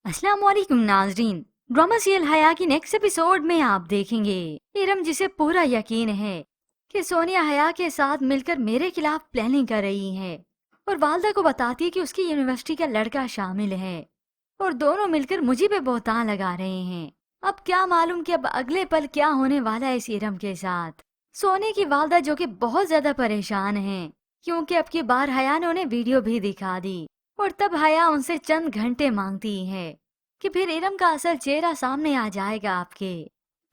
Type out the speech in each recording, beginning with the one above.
अस्सलाम वालेकुम नाजरीन। ड्रामा सीरियल हया की नेक्स्ट एपिसोड में आप देखेंगे इरम जिसे पूरा यकीन है कि सोनिया हया के साथ मिलकर मेरे खिलाफ प्लानिंग कर रही है और वालदा को बताती है कि उसकी यूनिवर्सिटी का लड़का शामिल है और दोनों मिलकर मुझे पे बहतान लगा रहे हैं। अब क्या मालूम कि अब अगले पल क्या होने वाला है इस इरम के साथ। सोने की वालदा जो कि बहुत ज्यादा परेशान है क्योंकि अब की बार हया ने उन्हें वीडियो भी दिखा दी और तब हया उनसे चंद घंटे मांगती है कि फिर इरम का असल चेहरा सामने आ जाएगा आपके।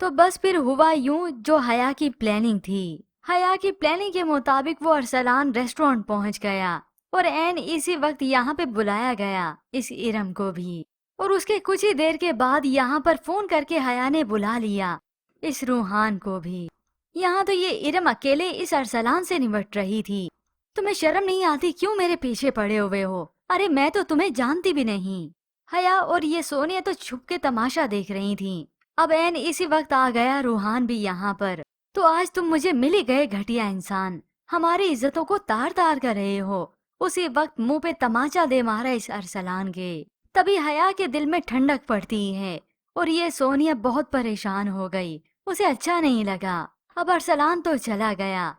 तो बस फिर हुआ यूं जो हया की प्लानिंग थी। हया की प्लानिंग के मुताबिक वो अरसलान रेस्टोरेंट पहुंच गया और एन इसी वक्त यहाँ पे बुलाया गया इस इरम को भी। और उसके कुछ ही देर के बाद यहाँ पर फोन करके हया ने बुला लिया इस रूहान को भी। यहाँ तो ये इरम अकेले इस अरसलान से निपट रही थी। तुम्हें शर्म नहीं आती? क्यों मेरे पीछे पड़े हुए हो? अरे मैं तो तुम्हें जानती भी नहीं। हया और ये सोनिया तो छुप के तमाशा देख रही थीं। अब एन इसी वक्त आ गया रूहान भी यहाँ पर। तो आज तुम मुझे मिल ही गए घटिया इंसान, हमारी इज्जतों को तार तार कर रहे हो। उसी वक्त मुंह पे तमाचा दे मारा इस अरसलान के। तभी हया के दिल में ठंडक पड़ती है और ये सोनिया बहुत परेशान हो गई। उसे अच्छा नहीं लगा। अब अरसलान तो चला गया।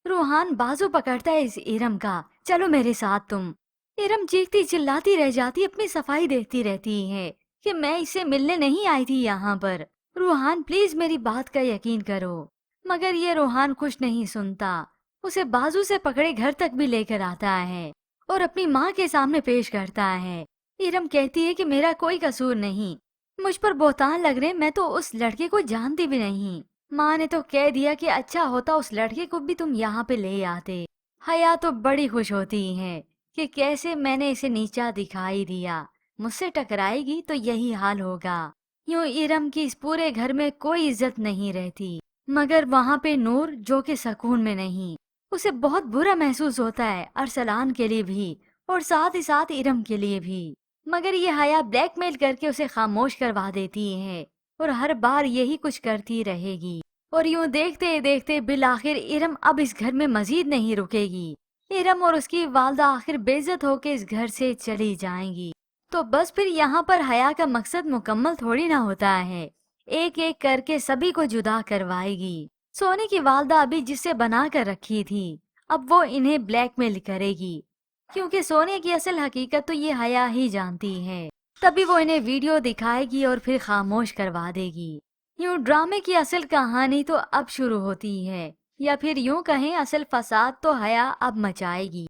रूहान बाजू पकड़ता है इस इरम का, चलो मेरे साथ तुम। इरम चीखती चिल्लाती रह जाती, अपनी सफाई देखती रहती है कि मैं इससे मिलने नहीं आई थी यहाँ पर। रूहान प्लीज मेरी बात का यकीन करो। मगर ये रूहान कुछ नहीं सुनता। उसे बाजू से पकड़े घर तक भी लेकर आता है और अपनी माँ के सामने पेश करता है। इरम कहती है कि मेरा कोई कसूर नहीं, मुझ पर बहतान लग रहे, मैं तो उस लड़के को जानती भी नहीं। माँ ने तो कह दिया कि अच्छा होता उस लड़के को भी तुम यहाँ पे ले आते। हया तो बड़ी खुश होती है कि कैसे मैंने इसे नीचा दिखाई दिया, मुझसे टकराएगी तो यही हाल होगा। यूं इरम की इस पूरे घर में कोई इज्जत नहीं रहती। मगर वहाँ पे नूर जो कि सुकून में नहीं। उसे बहुत बुरा महसूस होता है अरसलान के लिए भी और साथ ही साथ इरम के लिए भी। मगर ये हया ब्लैकमेल करके उसे खामोश करवा देती है और हर बार यही कुछ करती रहेगी। और यूं देखते देखते बिल आखिर इरम अब इस घर में मजीद नहीं रुकेगी। इरम और उसकी वालदा आखिर बेइज्जत होकर इस घर से चली जाएंगी। तो बस फिर यहाँ पर हया का मकसद मुकम्मल थोड़ी ना होता है, एक एक करके सभी को जुदा करवाएगी। सोने की वालदा अभी जिससे बना कर रखी थी, अब वो इन्हें ब्लैकमेल करेगी क्योंकि सोने की असल हकीकत तो ये हया ही जानती है। तभी वो इन्हें वीडियो दिखाएगी और फिर खामोश करवा देगी। यूं ड्रामे की असल कहानी तो अब शुरू होती है, या फिर यूं कहें असल फसाद तो हया अब मचाएगी।